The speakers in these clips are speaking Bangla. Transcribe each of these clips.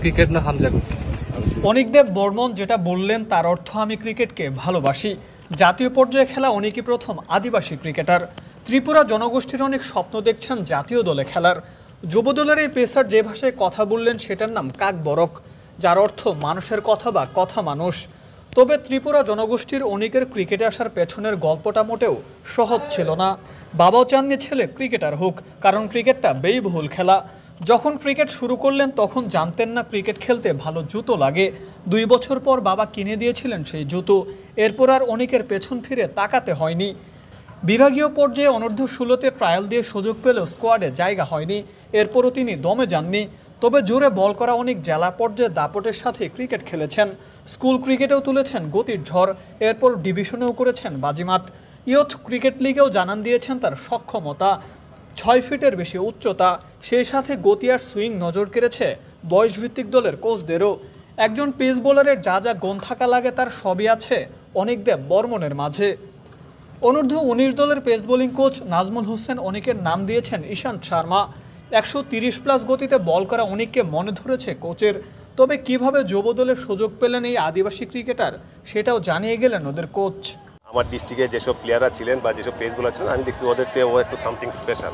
ক্রিকেট না হামজা করতে। অনিকদেব বর্মন যেটা বললেন তার অর্থ আমি ক্রিকেটকে ভালোবাসি। জাতীয় পর্যায়ে খেলা অনেকই প্রথম আদিবাসী ক্রিকেটার। ত্রিপুরা জনগোষ্ঠীর অনেক স্বপ্ন দেখছেন জাতীয় দলে খেলার। যুবদলের এই পেসার যে ভাষায় কথা বললেন সেটার নাম কাক বরক, যার অর্থ মানুষের কথা বা কথা মানুষ। তবে ত্রিপুরা জনগোষ্ঠীর অনেকের ক্রিকেটে আসার পেছনের গল্পটা মোটেও সহজ ছিল না। বাবাও চাননি ছেলে ক্রিকেটার হোক, কারণ ক্রিকেটটা ব্যয়বহুল খেলা। যখন ক্রিকেট শুরু করলেন তখন জানতেন না ক্রিকেট খেলতে ভালো জুতো লাগে। 2 বছর পর বাবা কিনে দিয়েছিলেন সেই জুতো। এরপর আর অনেকের পেছন ফিরে তাকাতে হয়নি। বিভাগীয় পর্যায়ে অনূর্ধ্ব-16-তে ট্রায়াল দিয়ে সুযোগ পেলেও স্কোয়াডে জায়গা হয়নি। এরপরও তিনি দমে যাননি। তবে জোরে বল করা অনেক জেলা পর্যায়ে দাপটের সাথে ক্রিকেট খেলেছেন। স্কুল ক্রিকেটেও তুলেছেন গতির ঝড়। এরপর ডিভিশনেও করেছেন বাজিমাত। ইয়ুথ ক্রিকেট লিগেও জানান দিয়েছেন তার সক্ষমতা। 6 ফিটের বেশি উচ্চতা, সেই সাথে গতি আর সুইং নজর কেড়েছে বয়সভিত্তিক দলের কোচদেরও। একজন পেস বোলারের যা যা গুণ থাকা লাগে তার সবই আছে অনিকদেব বর্মনের মাঝে। অনূর্ধ্ব-19 দলের pace bowling coach Nazmul Hossain অনিকের নাম দিয়েছেন ঈশান্ত শর্মা। 130+ গতিতে বল করা অনিককে মনে ধরেছে কোচের। তবে কিভাবে যুব দলের সুযোগ পেলেন এই আদিবাসী ক্রিকেটার, সেটাও জানিয়ে গেলেন ওদের কোচ। আমার ডিস্ট্রিক্টে যেসব প্লেয়াররা ছিলেন বা যেসব পেস বোলার ছিলেন, আমি দেখছি ওদের চেয়ে ও একটু সামথিং স্পেশাল।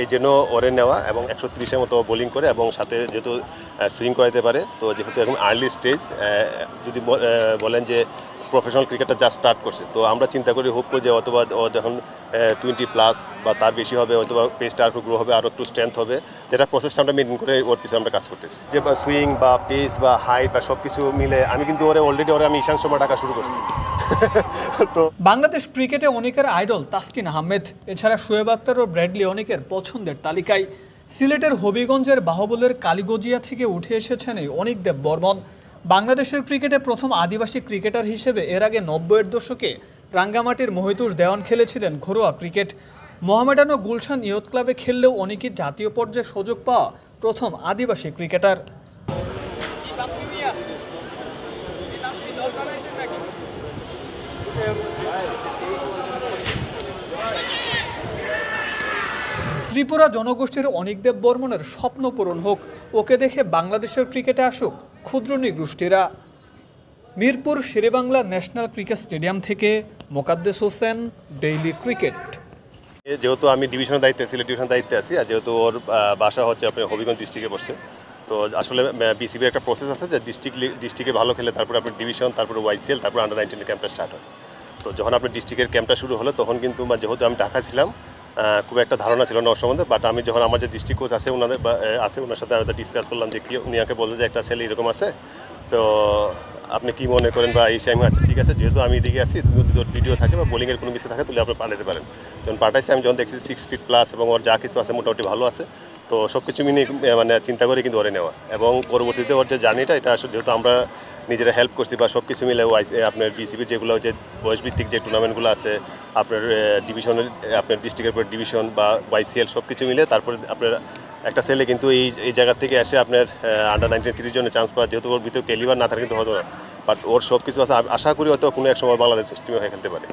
এই জন্য ওরে নেওয়া, এবং 130-এর মতো বোলিং করে এবং সাথে যেহেতু সুইং করাতে পারে, তো যেহেতু এখন আর্লি স্টেজ, যদি বলেন যে প্রফেশনাল ক্রিকেটটা যা স্টার্ট করছে, তো আমরা চিন্তা করি হোপ করি যে অথবা ও যখন 20+ বা তার বেশি হবে, অথবা পেসটা আরও গ্রো হবে, আরও একটু স্ট্রেংথ হবে, যেটা প্রসেসটা আমরা মেনটেন করে ওর পিছনে আমরা কাজ করতেছি। যে সুইং বা পেস বা হাইট বা সব কিছু মিলে আমি কিন্তু অলরেডি আমি ঈশান্ত শর্মা ডাকা শুরু করছি। তো বাংলাদেশ ক্রিকেটে অনেকের আইডল তাসকিন আহমেদ, এছাড়া শোয়েব আখতার ও ব্র্যাডলি অনেকের পছন্দের তালিকায়। সিলেটের হবিগঞ্জের বাহুবলের কালীগজিয়া থেকে উঠে এসেছেন এই অনিকদেব বর্মন। বাংলাদেশের ক্রিকেটে প্রথম আদিবাসী ক্রিকেটার হিসেবে এর আগে 90-এর দশকে রাঙ্গামাটির মহিতুর দেওয়ান খেলেছিলেন ঘরোয়া ক্রিকেট। মোহামেডান ও গুলশান ইয়ুথ ক্লাবে খেললেও অনেকেই জাতীয় পর্যায়ে সুযোগ পাওয়া প্রথম আদিবাসী ক্রিকেটার। ত্রিপুরা জনগোষ্ঠীর অনিকদেব বর্মনের স্বপ্ন পূরণ হোক, ওকে দেখে বাংলাদেশের ক্রিকেটে আসুক ক্ষুদ্র নৃগোষ্ঠীরা। Mirpur Sher-e-Bangla national cricket stadium থেকে মোকাদ্দেস হোসেন, ডেইলি ক্রিকেট। যেহেতু আমি ডিভিশনের দায়িত্বে, সিলেট ডিভিশনের দায়িত্বে আছি, আর যেহেতু ওর বাসা হচ্ছে আপনার হবিগঞ্জ ডিস্ট্রিক্টে পড়ছে, তো আসলে বিসিবির একটা প্রসেস আছে যে ডিস্ট্রিক্টে ভালো খেলে তারপরে আপনার ডিভিশন, তারপরে ওয়াইসিএল, তারপর আন্ডার-19 ক্যাম্পটা স্টার্ট হয়। তো যখন আপনার ডিস্ট্রিক্টের ক্যাম্পটা শুরু হলো তখন কিন্তু যেহেতু আমি ঢাকা ছিলাম, খুব একটা ধারণা ছিল না ওর সম্বন্ধে। বাট আমি যখন আমার যে ডিস্ট্রিক্ট কোচ আছে ওনার সাথে আমি ডিসকাস করলাম যে কি, উনি আমাকে বললেন যে একটা ছেলে এরকম আছে, তো আপনি কি মনে করেন বা এই আমি আচ্ছা ঠিক আছে, যেহেতু আমি এদিকে আসি, তুমি যদি ওর ভিডিও থাকে বা বোলিংয়ের কোনো কিছু থাকে তাহলে আপনি পাঠাতে পারেন। যখন পাঠাইছি, আমি যখন দেখছি 6 ফিট প্লাস এবং ওর যা কিছু আছে মোটামুটি ভালো আছে, তো সব কিছু মিলিয়ে মানে চিন্তা করে কিন্তু ওরে নেওয়া। এবং পরবর্তীতে ওর যে জার্নিটা, এটা আসলে যেহেতু আমরা নিজেরা হেল্প করছি বা সব কিছু মিলে আপনার বিসিবির যেগুলো যে বয়সভিত্তিক যে টুর্নামেন্টগুলো আছে, আপনার ডিভিশনের, আপনার ডিস্ট্রিক্টের পর ডিভিশন বা ওয়াইসিএল সব কিছু মিলে তারপরে আপনার একটা ছেলে কিন্তু এই জায়গা থেকে এসে আপনার আন্ডার-19 30 জনের চান্স পাওয়া, যেহেতু ওর ভিতরে ক্যালিবার না থাকে কিন্তু হতো না, বাট ওর সব কিছু আছে। আশা করি হয়তো কোনো এক সময় বাংলাদেশ টিমে হয়ে খেলতে পারে।